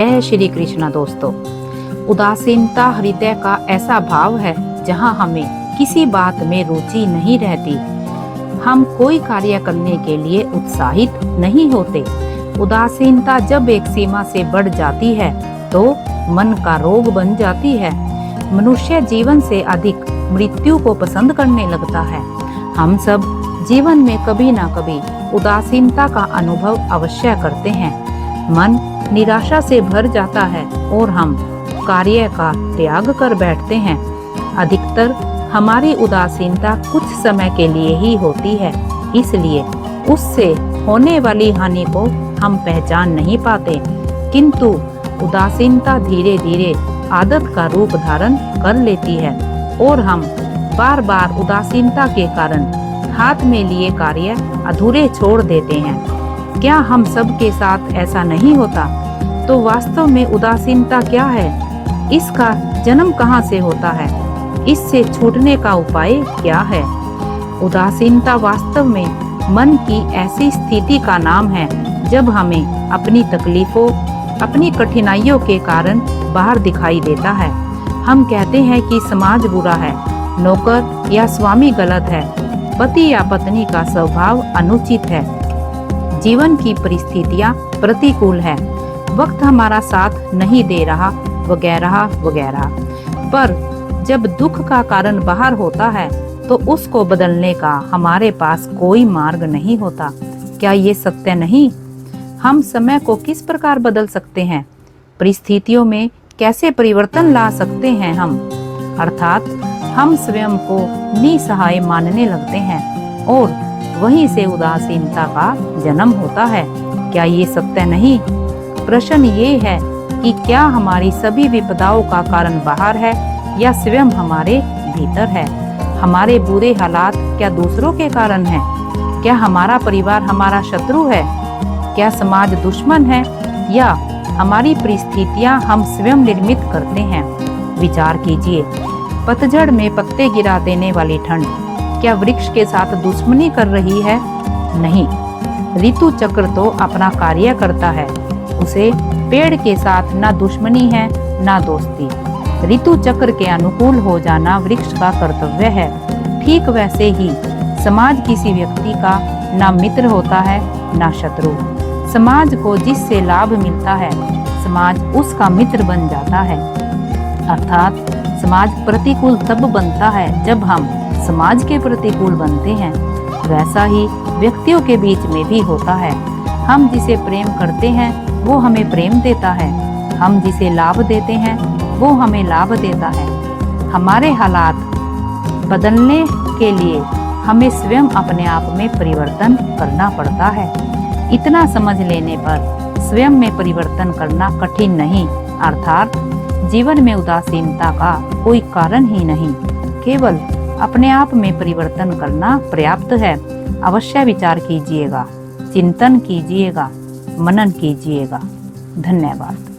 जय श्री कृष्ण दोस्तों। उदासीनता हृदय का ऐसा भाव है जहां हमें किसी बात में रुचि नहीं रहती। हम कोई कार्य करने के लिए उत्साहित नहीं होते। उदासीनता जब एक सीमा से बढ़ जाती है तो मन का रोग बन जाती है। मनुष्य जीवन से अधिक मृत्यु को पसंद करने लगता है। हम सब जीवन में कभी ना कभी उदासीनता का अनुभव अवश्य करते हैं। मन निराशा से भर जाता है और हम कार्य का त्याग कर बैठते हैं। अधिकतर हमारी उदासीनता कुछ समय के लिए ही होती है, इसलिए उससे होने वाली हानि को हम पहचान नहीं पाते। किंतु उदासीनता धीरे धीरे आदत का रूप धारण कर लेती है और हम बार बार उदासीनता के कारण हाथ में लिए कार्य अधूरे छोड़ देते हैं। क्या हम सब के साथ ऐसा नहीं होता? तो वास्तव में उदासीनता क्या है? इसका जन्म कहाँ से होता है? इससे छूटने का उपाय क्या है? उदासीनता वास्तव में मन की ऐसी स्थिति का नाम है जब हमें अपनी तकलीफों, अपनी कठिनाइयों के कारण बाहर दिखाई देता है। हम कहते हैं कि समाज बुरा है, नौकर या स्वामी गलत है, पति या पत्नी का स्वभाव अनुचित है, जीवन की परिस्थितियां प्रतिकूल है, वक्त हमारा साथ नहीं दे रहा, वगैरह वगैरह। पर जब दुख का कारण बाहर होता है तो उसको बदलने का हमारे पास कोई मार्ग नहीं होता। क्या ये सत्य नहीं? हम समय को किस प्रकार बदल सकते हैं? परिस्थितियों में कैसे परिवर्तन ला सकते हैं हम? अर्थात हम स्वयं को निसहाय मानने लगते हैं और वहीं से उदासीनता का जन्म होता है। क्या ये सत्य नहीं? प्रश्न ये है कि क्या हमारी सभी विपदाओं का कारण बाहर है या स्वयं हमारे भीतर है? हमारे बुरे हालात क्या दूसरों के कारण हैं? क्या हमारा परिवार हमारा शत्रु है? क्या समाज दुश्मन है या हमारी परिस्थितियां हम स्वयं निर्मित करते हैं? विचार कीजिए। पतझड़ में पत्ते गिरा देने वाली ठंड क्या वृक्ष के साथ दुश्मनी कर रही है? नहीं, ऋतु चक्र तो अपना कार्य करता है। उसे पेड़ के साथ ना दुश्मनी है ना दोस्ती। ऋतु चक्र के अनुकूल हो जाना वृक्ष का कर्तव्य है। ठीक वैसे ही समाज किसी व्यक्ति का ना मित्र होता है ना शत्रु। समाज को जिससे लाभ मिलता है समाज उसका मित्र बन जाता है। अर्थात समाज प्रतिकूल तब बनता है जब हम समाज के प्रतिकूल बनते हैं। वैसा ही व्यक्तियों के बीच में भी होता है। हम जिसे प्रेम करते हैं वो हमें प्रेम देता है, हम जिसे लाभ देते हैं वो हमें लाभ देता है। हमारे हालात बदलने के लिए हमें स्वयं अपने आप में परिवर्तन करना पड़ता है। इतना समझ लेने पर स्वयं में परिवर्तन करना कठिन नहीं। अर्थात जीवन में उदासीनता का कोई कारण ही नहीं, केवल अपने आप में परिवर्तन करना पर्याप्त है। अवश्य विचार कीजिएगा, चिंतन कीजिएगा, मनन कीजिएगा। धन्यवाद।